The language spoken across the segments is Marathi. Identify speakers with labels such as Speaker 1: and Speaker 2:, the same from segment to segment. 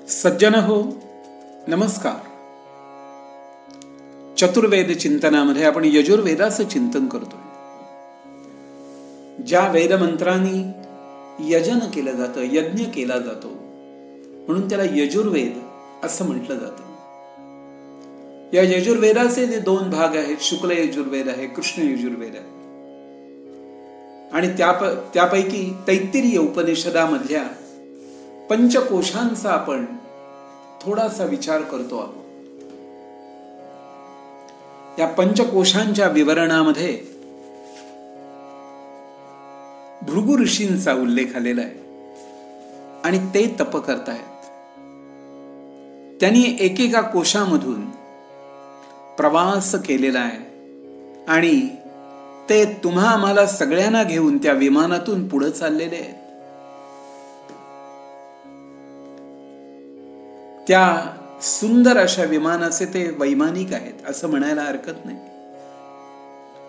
Speaker 1: सज्जन हो, नमस्कार. चतुर्वेद चिंतनामध्ये आपण यजुर्वेदाचं चिंतन करतोय. ज्या वेदमंत्रांनी यजन केलं जातं, यज्ञ केला जातो, म्हणून त्याला यजुर्वेद असं म्हटलं जातं. या यजुर्वेदाचे जे दोन भाग आहेत, शुक्ल यजुर्वेद आहे, कृष्ण यजुर्वेद आहे. आणि त्यापैकी तैत्तिरीय उपनिषदामधल्या पंचकोशांचा आपण थोडासा विचार करतो आहोत. या पंचकोशांच्या विवरणामध्ये भृगु ऋषींचा उल्लेख आलेला आहे आणि ते तप करतायत. त्यांनी एकेका कोशामधून प्रवास केलेला आहे आणि ते तुम्हा आम्हाला सगळ्यांना घेऊन त्या विमानातून पुढे चाललेले आहेत. त्या सुंदर अशा विमानाचे ते वैमानिक आहेत असं म्हणायला हरकत नाही.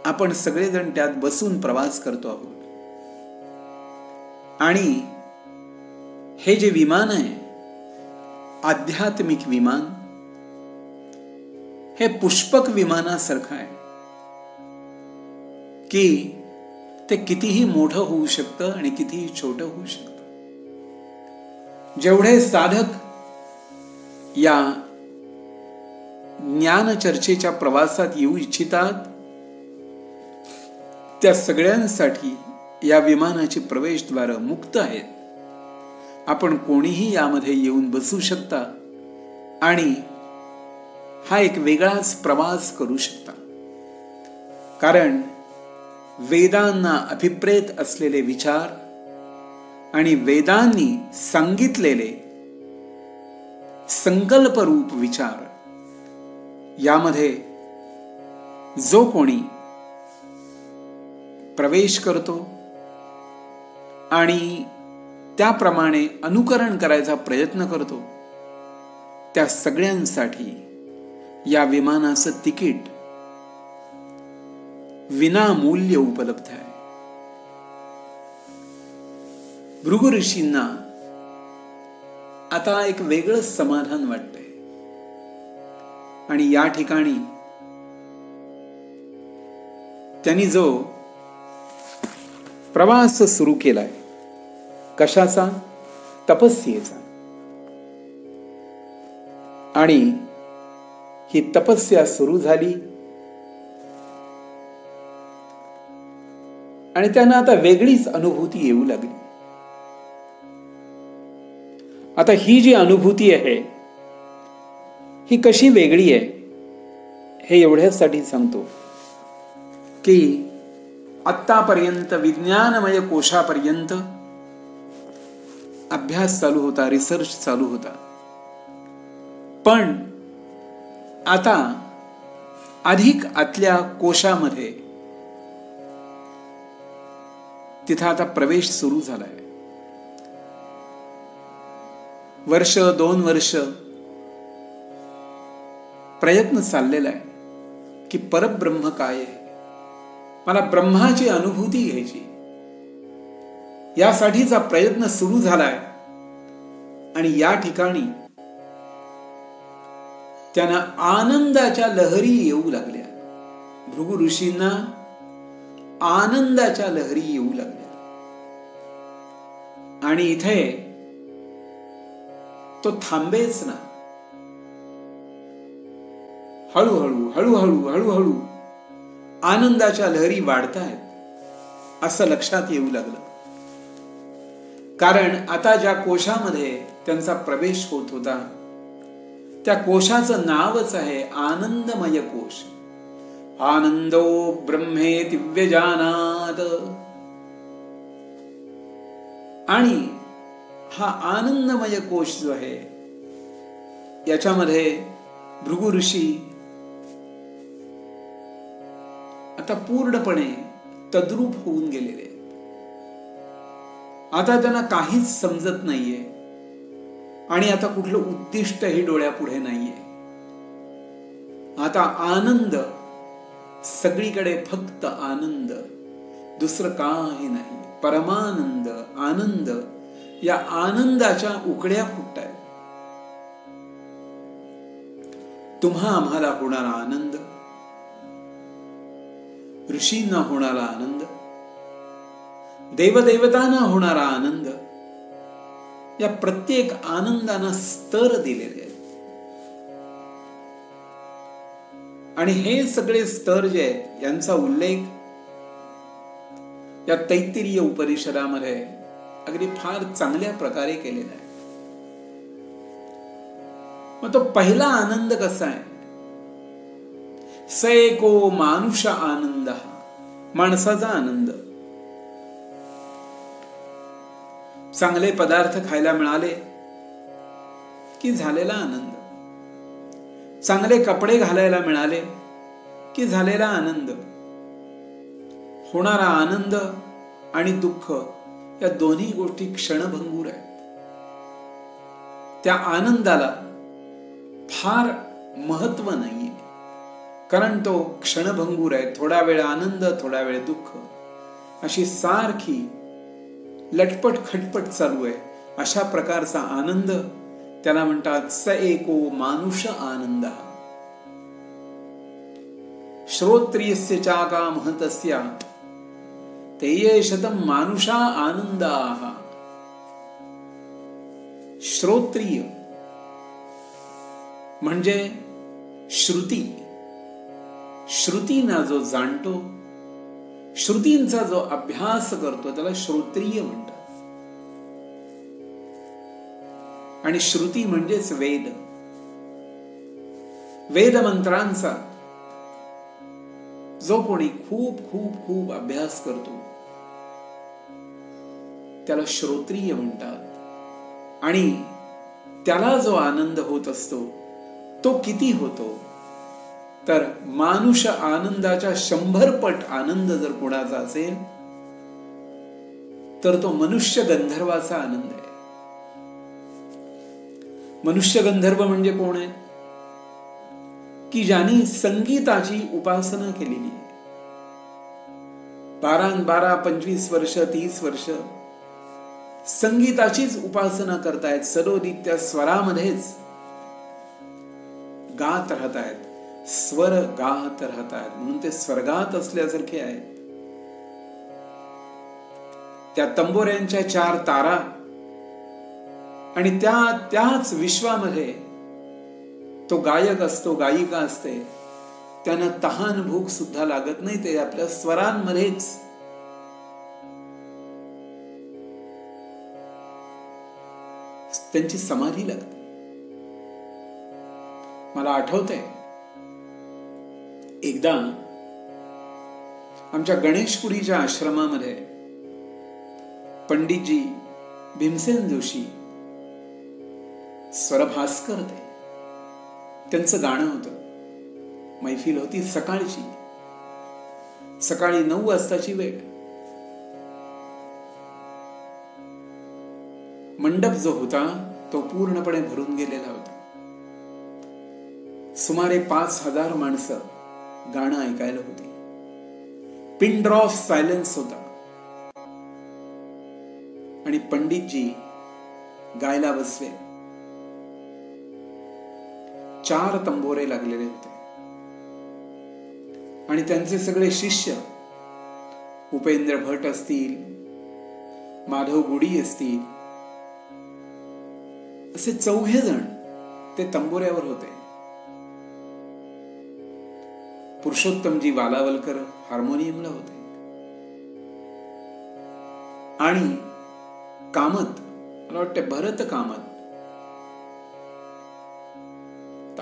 Speaker 1: आपण सगळेजण त्यात बसून प्रवास करतो आहोत. आणि हे जे विमान आहे, आध्यात्मिक विमान, हे पुष्पक विमानासारखं आहे की ते कितीही मोठं होऊ शकतं आणि कितीही छोटं होऊ शकतं. जेवढे साधक या ज्ञान चर्चेच्या प्रवासात येऊ इच्छितात, त्या सगळ्यांसाठी या विमानाची प्रवेशद्वार मुक्त आहेत. आपण कोणीही यामध्ये येऊन बसू शकता आणि हा एक वेगळाच प्रवास करू शकता. कारण वेदांना अभिप्रेत असलेले विचार आणि वेदांनी सांगितलेले संकल्परूप विचार, यामध्ये जो कोणी प्रवेश करतो आणि त्याप्रमाणे अनुकरण करायचा प्रयत्न करतो, त्या सगळ्यांसाठी या विमानाचं तिकीट विनामूल्य उपलब्ध आहे. भृगु ऋषींना आता एक वेगळं समाधान वाटतंय आणि या ठिकाणी त्यांनी जो प्रवास सुरू केलाय, कशाचा? तपस्येचा. आणि ही तपस्या सुरू झाली आणि त्यांना आता वेगळीच अनुभूती येऊ लागली. आता ही जी अनुभूती आहे, ही कशी वेगळी आहे हे एवढ्यासाठी सांगतो की आत्तापर्यंत विज्ञानमय कोशापर्यंत अभ्यास चालू होता, रिसर्च चालू होता. पण आता अधिक आतल्या कोशामध्ये तिथं आता प्रवेश सुरू झालाय. वर्ष 2 वर्ष प्रयत्न चाललेला आहे की परब्रह्म काय आहे, मला ब्रह्माची अनुभूती घ्यायची. यासाठीचा प्रयत्न सुरू झालाय आणि या ठिकाणी त्यांना आनंदाच्या लहरी येऊ लागल्या. भृगु ऋषींना आनंदाच्या लहरी येऊ लागल्या. आणि इथे तो थांबेच ना. हळूहळू हळूहळू हळूहळू आनंदाच्या लहरी वाढतायत असं लक्षात येऊ लागलं. कारण आता ज्या कोशामध्ये त्यांचा प्रवेश होत होता, त्या कोशाचं नावच आहे आनंदमय कोश. आनंदो ब्रह्मे दिव्यजानात. आणि हा आनंदमय कोश जो आहे, याच्यामध्ये भृगु ऋषी आता पूर्णपणे तद्रूप होऊन गेलेले. आता त्यांना काहीच समजत नाहीये आणि आता कुठलं उद्दिष्टही डोळ्यापुढे नाहीये. आता आनंद सगळीकडे, फक्त आनंद, दुसरं काही नाही. परमानंद, आनंद, या आनंदाच्या उकड्या फुटतायत. तुम्हा आम्हाला होणारा आनंद, ऋषींना होणारा आनंद, देवदेवतांना होणारा आनंद, या प्रत्येक आनंदांना स्तर दिलेले आहेत. आणि हे सगळे स्तर जे आहेत यांचा उल्लेख या तैत्तिरीय उपनिषदामध्ये अगदी फार चांगल्या प्रकारे केलेला आहे. मग तो पहिला आनंद कसा आहे? स एको मानुष आनंद, माणसाचा आनंद. चांगले पदार्थ खायला मिळाले की झालेला आनंद, चांगले कपडे घालायला मिळाले की झालेला आनंद. होणारा आनंद आणि दुःख या दोन्ही गोष्टी क्षणभंगूर आहेत. त्या आनंदाला फार महत्व नाहीये, कारण तो क्षणभंगूर आहे. थोडा वेळ आनंद, थोडा वेळ दुःख, अशी सारखी लटपट खटपट चालू आहे. अशा प्रकारचा आनंद त्याला म्हणतात स एको मानुष आनंद. श्रोत्रियस्य चाका महतस्या तेये शतम मानुषा आनंदाः. श्रोत्रिय म्हणजे श्रुती, श्रुतींना जो जाणतो, श्रुतींचा जो अभ्यास करतो त्याला श्रोत्रिय म्हणतात. आणि श्रुती म्हणजेच वेद. वेद मंत्रांचा जो कोणी खूप खूप खूप अभ्यास करतो त्याला श्रोत्रिय म्हणतात. आणि त्याला जो आनंद होत असतो तो किती होतो तर मानुष आनंदाच्या 100 पट आनंद जर कोणाचा असेल तर तो मनुष्य गंधर्वाचा आनंद आहे. मनुष्य गंधर्व म्हणजे कोण आहे? की ज्यांनी संगीताची उपासना केलेली आहे. 12 25 वर्ष 30 वर्ष संगीताचीच उपासना करतायत. सरोदित त्या स्वरामध्येच गात राहतायत, स्वर गात राहतात, म्हणून ते स्वर्गात असल्यासारखे आहेत. त्या तंबोऱ्यांच्या 4 तारा आणि त्याच विश्वामध्ये तो गायक असतो, गायिका असते. त्यांना तहान भूक सुद्धा लागत नाही. ते आपल्या स्वरांमध्येच त्यांची समाधी लागते. मला आठवतंय एकदा आमच्या गणेशपुरीच्या आश्रमामध्ये पंडितजी भीमसेन जोशी स्वरभास्कर ते त्यांचं गाणं होतं. मैफिल होती सकाळची, सकाळी 9 वाजताची वेळ. मंडप जो होता तो पूर्णपणे भरून गेलेला होता. सुमारे 5000 माणसं गाणं ऐकायला होती. पिन ड्रॉप सायलेन्स होता आणि पंडितजी गायला बसले. 4 तंबोरे लागलेले होते आणि त्यांचे सगळे शिष्य उपेंद्र भट असतील, माधव गुडी असतील, असे 4 जण ते तंबोऱ्यावर होते. पुरुषोत्तमजी वालावलकर हार्मोनियमला होते आणि कामत, मला वाटतं भरत कामत,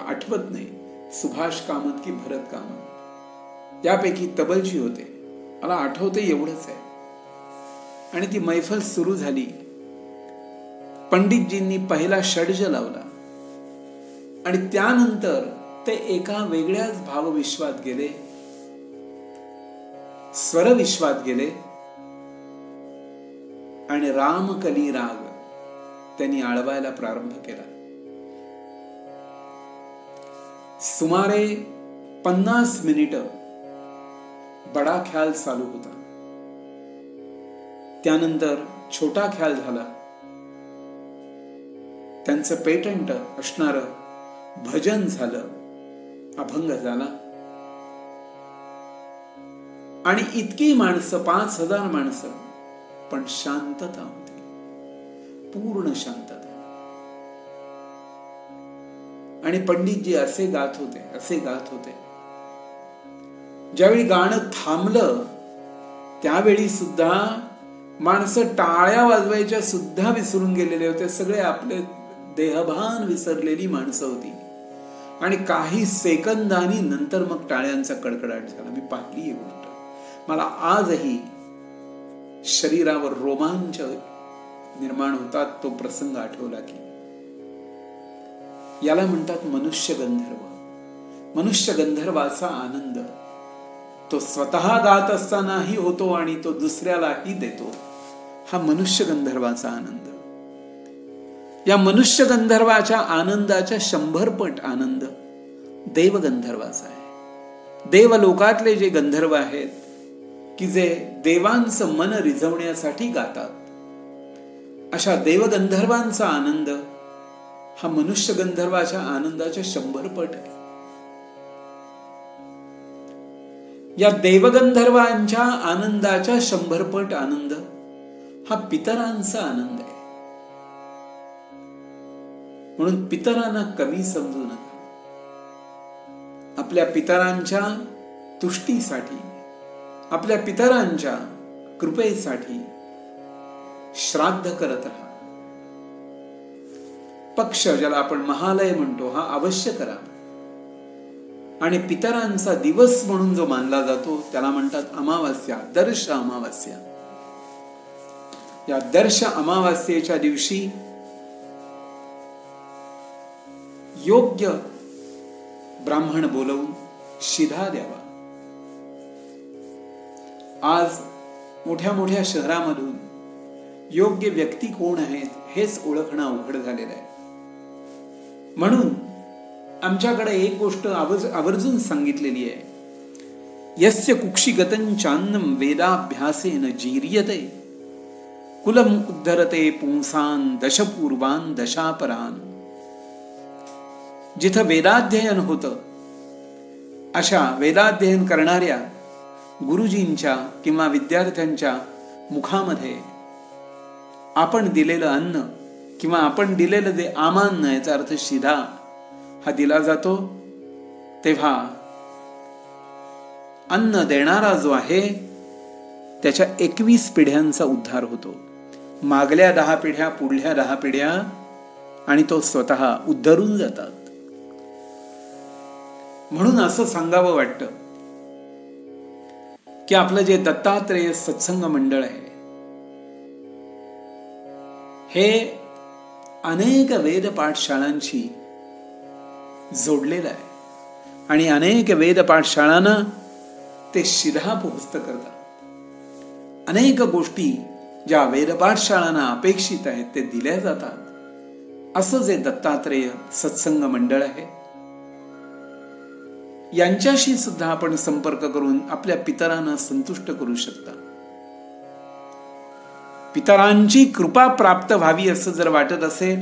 Speaker 1: आठवत नाही सुभाष कामत की भरत कामत, यापैकी तबलजी होते. मला आठवते एवढंच आहे. आणि ती मैफल सुरू झाली. पंडितजींनी पहिला षड्ज लावला आणि त्यानंतर ते एका वेगळ्याच भावविश्वात गेले, स्वरविश्वात गेले आणि रामकली राग त्यांनी आळवायला प्रारंभ केला. सुमारे 50 मिनिटं बडा ख्याल चालू होता. त्यानंतर छोटा ख्याल झाला. त्यांचं पेटंट असणारं भजन झालं. अभंग झाला. आणि इतकी माणसं, 5,000 माणसं, पण शांतता होती, पूर्ण शांतता. आणि पंडितजी असे गात होते. ज्यावेळी गाणं थांबलं त्यावेळी सुद्धा माणसं टाळ्या वाजवायच्या सुद्धा विसरून गेलेले होते. सगळे आपले देहभान विसरलेली माणसं होती. आणि काही सेकंदांनी नंतर मग टाळ्यांचा कडकडाट झाला. मी पाहिली ही गोष्ट. मला आजही शरीरावर रोमांच निर्माण होतात तो प्रसंग आठवला की. याला म्हणतात मनुष्य गंधर्व. मनुष्य गंधर्वाचा आनंद तो स्वतः गात असतानाही होतो आणि तो दुसऱ्यालाही देतो. हा मनुष्य गंधर्वाचा आनंद. या मनुष्य गंधर्वाच्या आनंदाच्या 100 पट आनंद देवगंधर्वाचा आहे. देवलोकातले जे गंधर्व आहेत की जे देवांचं मन रिझवण्यासाठी गातात, अशा देवगंधर्वांचा आनंद हा मनुष्य गंधर्वाच्या आनंदाच्या 100 पट आहे. या देवगंधर्वांच्या आनंदाच्या 100 पट आनंद हा पितरांचा आनंद आहे. म्हणून पितरांना कमी समजू नका. आपल्या पितरांच्या तुष्टीसाठी, आपल्या पितरांच्या कृपेसाठी श्राद्ध करत राहा. पक्ष, ज्याला आपण महालय म्हणतो, हा अवश्य करा. आणि पितरांचा दिवस म्हणून जो मानला जातो त्याला म्हणतात अमावास्या, दर्श अमावास्या. या दर्श अमावास्येच्या दिवशी योग्य ब्राह्मण बोलवून शिधा द्यावा. आज मोठ्या मोठ्या शहरामधून योग्य व्यक्ती कोण आहेत हेच ओळखणं अवघड झालेलं आहे. म्हणून आमच्याकडे एक गोष्ट आवर्जून सांगितलेली आहे. यस्य कुक्षिगतं चान्नं वेदाभ्यासेन जीर्यते कुलम उद्धरते पुंसान् दशपूर्वान् दशापरान्. जिथं वेदाध्ययन होतं अशा वेदाध्ययन करणाऱ्या गुरुजींच्या किंवा विद्यार्थ्यांच्या मुखामध्ये आपण दिलेलं अन्न किंवा आपण दिलेलं जे आमान्न, याचा अर्थ शिधा, हा दिला जातो. तेव्हा अन्न देणारा जो आहे त्याच्या 21 पिढ्यांचा उद्धार होतो. मागल्या 10 पिढ्या, पुढल्या 10 पिढ्या, आणि तो स्वतः उद्धरून जातात. म्हणून असं सांगावं वाटतं की आपलं जे दत्तात्रेय सत्संग मंडळ आहे हे अनेक वेद पाठशाळांशी जोडलेलं आहे. आणि अनेक वेद पाठशाळांना ते शिधा पोहोचत करतात. अनेक गोष्टी ज्या वेद पाठशाळांना अपेक्षित आहेत ते दिल्या जातात. असं जे दत्तात्रेय सत्संग मंडळ आहे, यांच्याशी सुद्धा आपण संपर्क करून आपल्या पितरांना संतुष्ट करू शकता. पितरांची कृपा प्राप्त व्हावी असं जर वाटत असेल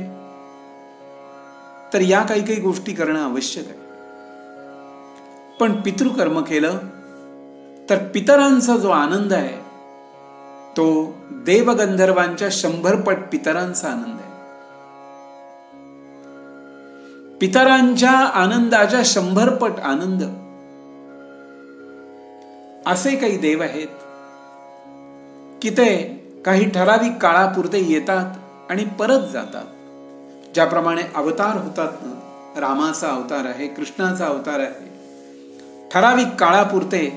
Speaker 1: तर या काही गोष्टी करणं आवश्यक आहे. पण पितृकर्म केलं तर पितरांचा जो आनंद आहे तो देवगंधर्वांच्या 100 पट पितरांचा आनंद आहे. पितरांच्या आनंदाच्या 100 पट आनंद असे काही देव आहेत की ते काही ठराविक काळापुरते येतात आणि परत जातात. ज्याप्रमाणे अवतार होतात ना, रामाचा अवतार आहे, कृष्णाचा अवतार आहे, ठराविक काळापुरते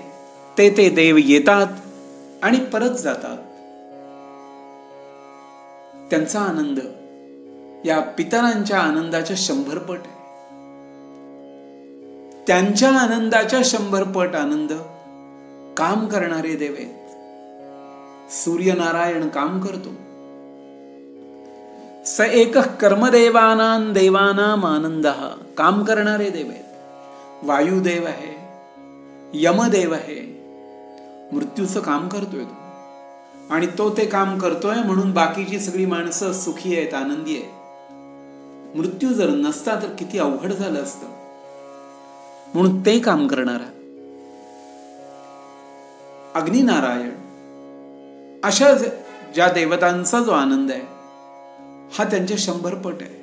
Speaker 1: ते देव येतात आणि परत जातात. त्यांचा आनंद या पितरांच्या आनंदाच्या 100 पट आहे. त्यांच्या आनंदाच्या 100 पट आनंद काम करणारे देव आहेत. सूर्यनारायण काम करतो. स एकः कर्मदेवानां देवानां आनंदः. काम करणारे देव आहेत. वायुदेव आहे, यमदेव आहे. मृत्यूचं काम करतोय तो, आणि तो ते काम करतोय म्हणून बाकीची सगळी माणसं सुखी आहेत, आनंदी आहेत. मृत्यू जर नसता तर किती अवघड झालं असतं. म्हणून ते काम करणारा अग्निनारायण, अशा ज्या देवतांचा जो आनंद आहे हा त्यांचे 100 पट आहे.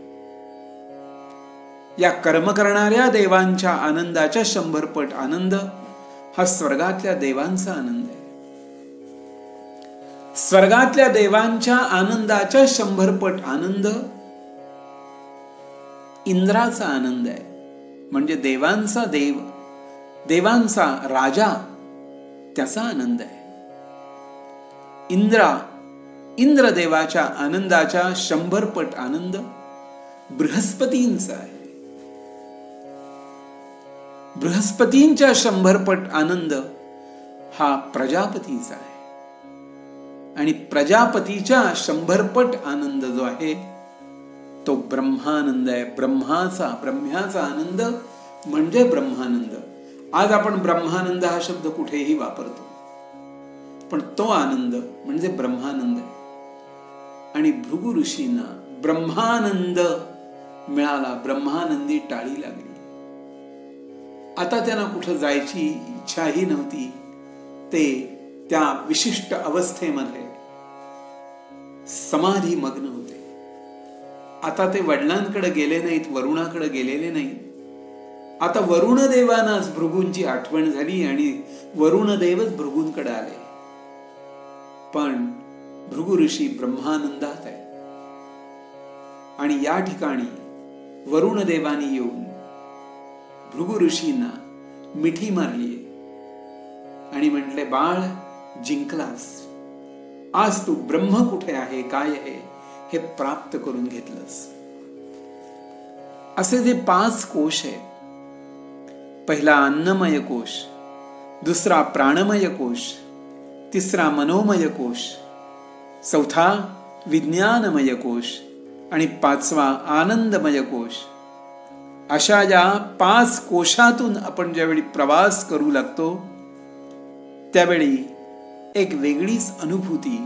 Speaker 1: या कर्म करणाऱ्या देवांच्या आनंदाच्या 100 पट आनंद हा स्वर्गातल्या देवांचा आनंद आहे. स्वर्गातल्या देवांच्या आनंदाच्या 100 पट आनंद इंद्राचा आनंद आहे. म्हणजे देवांचा देव, देवांचा राजा, त्याचा आनंद आहे. इंद्रदेवाच्या आनंदाच्या 100 पट आनंद बृहस्पतींचा आहे. बृहस्पतींच्या 100 पट आनंद हा प्रजापतीचा आहे. आणि प्रजापतीच्या 100 पट आनंद जो आहे तो ब्रह्मानंद आहे. ब्रह्म्याचा आनंद म्हणजे ब्रह्मानंद. आज आपण ब्रह्मानंद हा शब्द कुठेही वापरतो, पण तो आनंद म्हणजे ब्रह्मानंद आहे. आणि भृगु ऋषींना ब्रह्मानंद मिळाला, ब्रह्मानंदी टाळी लागली. आता त्यांना कुठं जायची इच्छाही नव्हती. ते त्या विशिष्ट अवस्थेमध्ये समाधी मग्न होते. आता ते वडिलांकडे गेले नाहीत, वरुणाकडे गेलेले नाहीत. आता वरुण देवांनाच भृगूंची आठवण झाली आणि वरुण देवच भृगूंकडे आले. पण भृगु ऋषी ब्रह्मानंदात आहे. आणि या ठिकाणी वरुण देवानी येऊन भृगु ऋषींना मिठी मारली आणि म्हटले, बाळ जिंकलास. आज तू ब्रह्म कुठे आहे, काय आहे हे प्राप्त करून घेतलंस. असे जे 5 कोश आहेत, पहिला अन्नमय कोश, दुसरा प्राणमय कोश, तिसरा मनोमय कोश, चौथा विज्ञानमय कोश आणि 5वा आनंदमय कोश. अशा ज्या 5 कोशातून आपण ज्यावेळी प्रवास करू लागतो त्यावेळी एक वेगळीच अनुभूती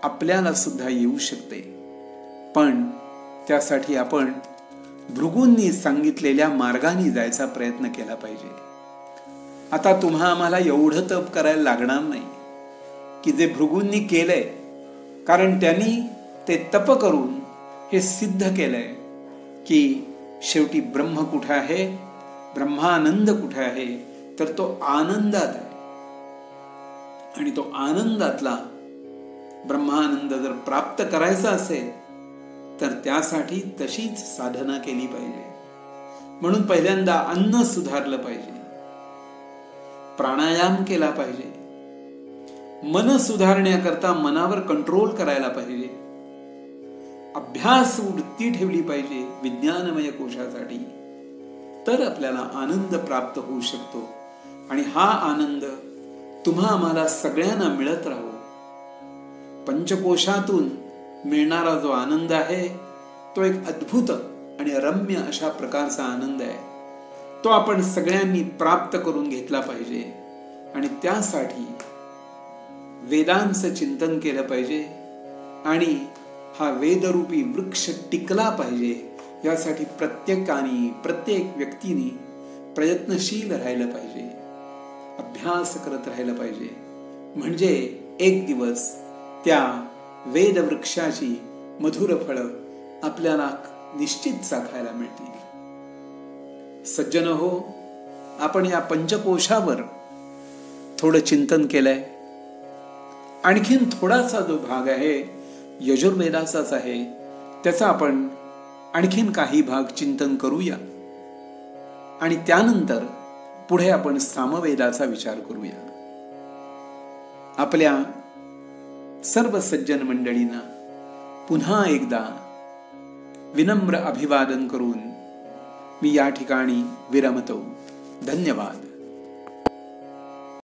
Speaker 1: आपल्याला सुद्धा येऊ शकते. पण त्यासाठी आपण भृगूंनी सांगितलेल्या मार्गाने जायचा प्रयत्न केला पाहिजे. आता तुम्हा आम्हाला एवढं तप करायला लागणार नाही की जे भृगूंनी केलंय, कारण त्यांनी ते तप करून हे सिद्ध केलंय की शेवटी ब्रह्म कुठे आहे, ब्रह्मानंद कुठे आहे, तर तो आनंदात आहे. आणि तो आनंदातला ब्रह्मानंद जर प्राप्त करायचा असेल तर त्यासाठी तशीच साधना केली पाहिजे. म्हणून पहिल्यांदा अन्न सुधारलं पाहिजे, प्राणायाम केला पाहिजे, मन सुधारण्याकरता मनावर कंट्रोल करायला पाहिजे, अभ्यास वृत्ती ठेवली पाहिजे विज्ञानमय कोशासाठी. तर आपल्याला आनंद प्राप्त होऊ शकतो. आणि हा आनंद तुम्हा आम्हाला सगळ्यांना मिळत राहो. पंचकोशातून मिळणारा जो आनंद आहे तो एक अद्भुत आणि रम्य अशा प्रकारचा आनंद आहे. तो आपण सगळ्यांनी प्राप्त करून घेतला पाहिजे. आणि त्यासाठी वेदांचं चिंतन केलं पाहिजे आणि हा वेदरूपी वृक्ष टिकला पाहिजे. यासाठी प्रत्येकाने, प्रत्येक व्यक्तीने प्रयत्नशील राहिलं पाहिजे, अभ्यास करत राहिलं पाहिजे. म्हणजे एक दिवस त्या वेद वृक्षाची मधुर फळं आपल्याला निश्चित चाखायला मिळतील. सज्जन हो, आपण या पंचकोशावर थोडं चिंतन केलंय. आणखीन थोडासा जो भाग आहे यजुर्वेदाचाच आहे, त्याचा आपण आणखीन काही भाग चिंतन करूया आणि त्यानंतर पुढे आपण सामवेदाचा विचार करूया. आपल्या सर्व सज्जन मंडळींना पुन्हा एकदा विनम्र अभिवादन करून मी या ठिकाणी विरमतो. धन्यवाद.